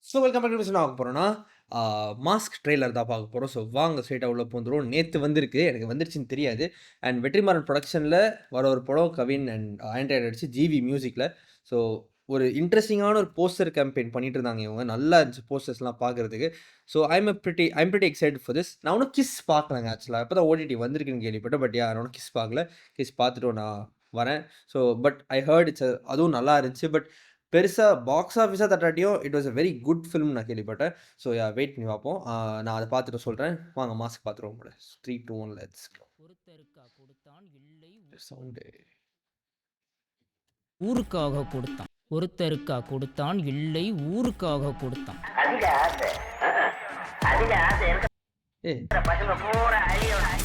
So welcome back to என்ன பார்க்க போகிறோன்னா மாஸ்க் ட்ரெய்லர் தான் பார்க்க போகிறோம். ஸோ வாங்க ஸ்ட்ரெயிட்டாக உள்ள பூந்துருவோம். நேற்று வந்திருக்கு, எனக்கு வந்துருச்சுன்னு தெரியாது. அண்ட் வெற்றிமாறன் ப்ரொடக்ஷனில் வர ஒரு படம் கவின் அண்ட் ஆண்ட்ராய்டு அடிச்சு ஜிவி மியூசிக்கில். ஸோ ஒரு இன்ட்ரெஸ்டிங்கான ஒரு போஸ்டர் கேம்பெயின் பண்ணிட்டு இருந்தாங்க இவங்க. நல்லா இருந்துச்சு போஸ்டர்ஸ்லாம் பார்க்குறதுக்கு. So I'm pretty excite for this. நான் ஒன்றும் கிஸ் பார்க்கலங்க ஆக்சுவலாக. இப்போ தான் ஓடிடி வந்திருக்குன்னு கேள்விப்பட்டேன். பட் நான் ஒன்றும் கிஸ் பார்க்கல. கிஸ் பார்த்துட்டு நான் வரேன். ஸோ பட் ஐ ஹர்ட் அதுவும் நல்லா இருந்துச்சு. பட் பெருசாக பாக்ஸ் ஆஃபீஸாக தட்டாட்டியும் it was a very good film நான் கேள்விப்பட்டேன். ஸோ வெயிட் பண்ணி பார்ப்போம். நான் அதை பார்த்துட்டு சொல்கிறேன். வாங்க மாஸ்க் பார்த்துருவோம் கூட 3, 2, 1 லெட்ஸ் சவுண்டு. ஊருக்காக கொடுத்தான், ஒருத்தருக்கா கொடுத்தான், இல்லை ஊருக்காக கொடுத்தான்.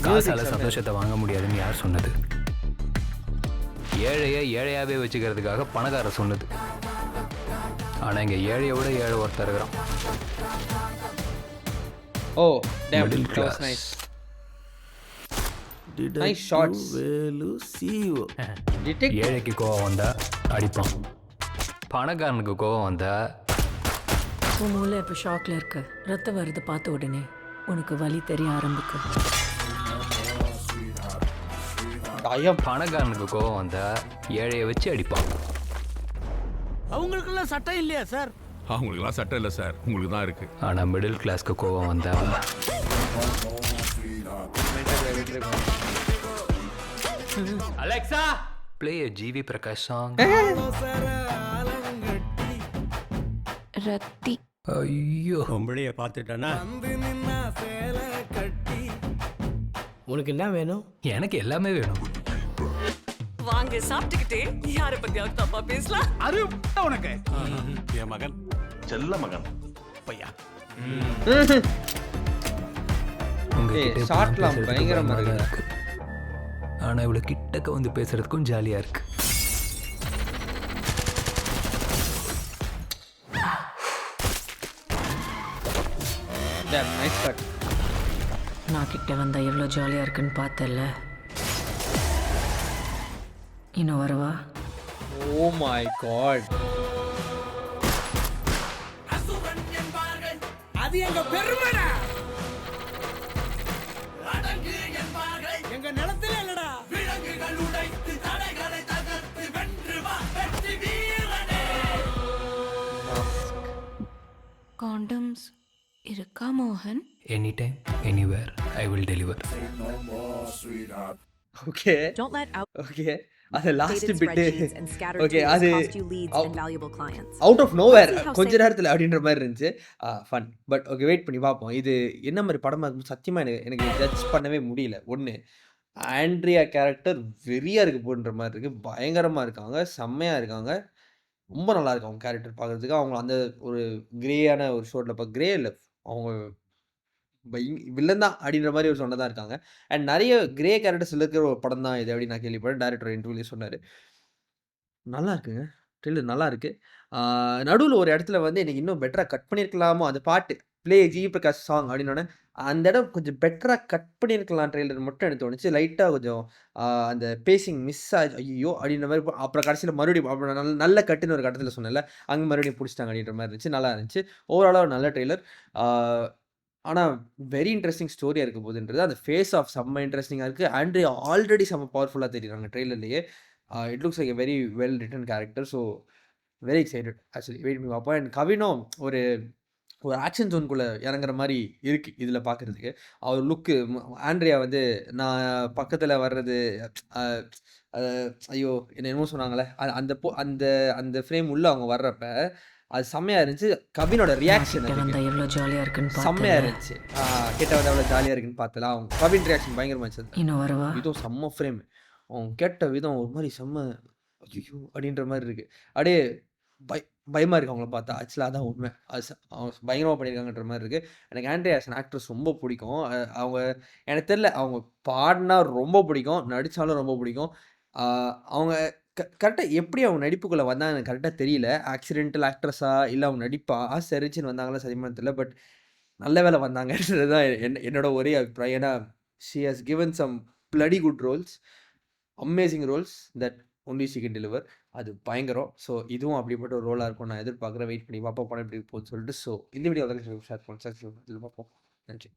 காசால சந்தோஷத்தை வாங்க முடியாதுன்னு யார் சொன்னது? ஏழையை ஏழையாவே வச்சுக்கிறதுக்காக பணக்கார சொன்னது. ஆனா இங்க ஏழையை விட ஏழை ஒருத்தர் இருக்கிறான். ஓ damn, Middle that was class. nice. Nice shots. Detective. ஏழைக்கு கோவம் வந்தா அடிப்பான், பணக்காரனுக்கு கோவம் வந்தா உன் மூளை இப்போ ஷாக்ல இருக்கு. ரத்தம் வருது பார்த்த உடனே உனக்கு வலி தெரிய ஆரம்பிக்கும். பணக்காரனுக்கு கோவம் வந்தா ஏழையை வச்சு அடிப்பான். அவங்களுக்கெல்லாம் சட்டம் இல்லையா சார்? அவங்களுக்குலாம் சட்டம் இல்லை சார், உங்களுக்கு தான் இருக்கு. ஆனா மிடில் கிளாஸ்க்கு கோவம் வந்தா Alexa play a GV Prakash song. ரத்தி ஐயோ பொம்பளைய பார்த்துட்டானா உனக்கு என்ன வேணும்? எனக்கு எல்லாமே வேணும். வாங்க சாப்பிட்டுக்கிட்டே யாரை பத்தியாவது தப்பா பேசலாம். அது உனக்கு என் மகன், செல்ல மகன் பையா. உங்ககிட்ட ஷார்ட்லாம் பேசுறதுக்கு பயங்கரமா பயமா தான் இருக்கு. இருக்கு. ஆனா இவ்வளவு கிட்டக்க வந்து பேசுறதுக்கும் ஜாலியா இருக்கு. Damn, nice cut. நான் கிட்ட வந்தா எவ்வளோ ஜாலியாக இருக்குன்னு பார்த்தல. இன்னும் வரவா? Oh my god. அது எங்க பெருமைடா. எங்க நிலத்துல இல்லடா. விலங்குகள் உடைத்து தடைகளை தகர்த்து வென்று வா வெற்றி வீரனே. காண்டம்ஸ் இருக்கா மோகன்? Any time anywhere I will deliver. Okay. Don't let Okay. அது last outdated bit. spreadsheets and scattered Okay, tools அது cost you leads out- and valuable clients. Out of nowhere Let's see how கொஞ்ச safe- நேரத்தில் அப்படின்ற மாதிரி இருந்துச்சு. Fun. But okay wait பண்ணி பார்ப்போம். இது என்ன மாதிரி படமாக இருக்கும் சத்தியமாக எனக்கு ஜட்ஜ் பண்ணவே முடியல. ஒன்று ஆண்ட்ரியா கேரக்டர் வெறியாக இருக்கு போன்ற மாதிரி இருக்குது. பயங்கரமாக இருக்காங்க, செம்மையாக இருக்காங்க, ரொம்ப நல்லா இருக்கு அவங்க கேரக்டர் பார்க்குறதுக்கு. அவங்க அந்த ஒரு கிரேயான ஒரு ஷோட்டில் இப்போ கிரே இல்லை, அவங்க வில்லன் தான் அப்படின்ற மாதிரி ஒரு சொன்னதாக இருக்காங்க. அண்ட் நிறைய கிரே கேரக்டர்ஸ் இருக்கிற ஒரு படம் தான் இது அப்படின்னு நான் கேள்விப்பட்டேன். டேரக்டர் இன்டர்வியூலேயே சொன்னார். நல்லா இருக்குங்க, ட்ரெய்லர் நல்லா இருக்கு. நடுவில் ஒரு இடத்துல வந்து எனக்கு இன்னும் பெட்டராக கட் பண்ணியிருக்கலாமோ அந்த பாட்டு ப்ளே ஜிவி பிரகாஷ் சாங் அப்படின்னோடனே அந்த இடம் கொஞ்சம் பெட்டராக கட் பண்ணியிருக்கலாம் ட்ரெய்லர் மட்டும் எனக்கு தோணுச்சு. லைட்டாக கொஞ்சம் அந்த பேசிங் மிஸ் ஆச்சு, ஐயோ அப்படின்ற மாதிரி. அப்புறம் கடைசியில் மறுபடியும் அப்புறம் நல்ல கட்டுன்னு ஒரு கட்டத்தில் சொன்னேன்ல, அங்கே மறுபடியும் பிடிச்சிட்டாங்க அப்படின்ற மாதிரி இருந்துச்சு. நல்லா இருந்துச்சு. ஓவராலாக ஒரு நல்ல ட்ரெய்லர். ஆனால் வெரி இன்ட்ரெஸ்டிங் ஸ்டோரியாக இருக்க போகுதுன்றது. அந்த ஃபேஸ் ஆஃப் செம்ம இன்ட்ரெஸ்டிங்காக இருக்குது. ஆண்ட்ரியா ஆல்ரெடி செம்ம பவர்ஃபுல்லாக தெரியுறாங்க ட்ரெய்லர்லேயே. It looks like a very well written character. So very excited actually. Wait பண்ணி பார்ப்போம். அண்ட் கவினும் ஒரு ஆக்ஷன் ஜோனுக்குள்ளே இறங்குற மாதிரி இருக்குது இதில் பார்க்குறதுக்கு. அவர் லுக்கு ஆண்ட்ரியா வந்து நான் பக்கத்தில் வர்றது ஐயோ என்னமோ சொன்னாங்களே அந்த அந்த அந்த ஃப்ரேம் உள்ளே அவங்க வர்றப்ப அது செம்மையாக இருந்துச்சு. கவினோட ரியாக்ஷன் கிட்ட வந்தா எவ்வளோ ஜாலியாக இருக்குன்னு செம்மையாக பார்த்தல. இருந்துச்சு. கேட்ட வந்து அவ்வளோ ஜாலியாக இருக்குன்னு பார்த்தலாம். அவங்க கவின் ரியாக்ஷன் பயங்கரமாக இருந்துச்சு. இன்னும் வரவா? இதுவும் செம்ம ஃப்ரேம். அவங்க கேட்ட விதம் ஒரு மாதிரி செம்ம ஐயோ அப்படின்ற மாதிரி இருக்கு. அப்படியே பயமாக இருக்குது அவங்கள பார்த்தா. ஆக்சுவலாக அதான் உண்மை. அவங்க பயங்கரமாக பண்ணியிருக்காங்கன்ற மாதிரி இருக்குது. எனக்கு ஆண்ட்ரியா ஆஸ் அன் ஆக்ட்ரஸ் ரொம்ப பிடிக்கும். அவங்க எனக்கு தெரியல, அவங்க பாடினா ரொம்ப பிடிக்கும், நடித்தாலும் ரொம்ப பிடிக்கும். அவங்க கரெக்டாக எப்படி அவங்க நடிப்புக்குள்ளே வந்தாங்க எனக்கு கரெக்டாக தெரியல. ஆக்சிடென்டல் ஆக்ட்ரஸா இல்லை அவங்க நடிப்பா ஆசை இருந்துச்சுன்னு வந்தாங்களா சத்தியமாக தெரியல. பட் நல்ல வேலை வந்தாங்கன்றது தான் என்னோட ஒரே அபிப்பிராயம். ஏன்னா she has given some bloody good roles, amazing roles that only she can deliver. அது பயங்கரம். ஸோ இதுவும் அப்படிப்பட்ட ஒரு ரோலா இருக்கும்னு நான் எதிர்பார்க்குறேன். வெயிட் பண்ணி பார்ப்போம் படம் எப்படி போகுதுன்னு சொல்லிட்டு. ஸோ இந்த வீடியோ வந்து ஷேர் பண்ணுங்க. பார்ப்போம். நன்றி.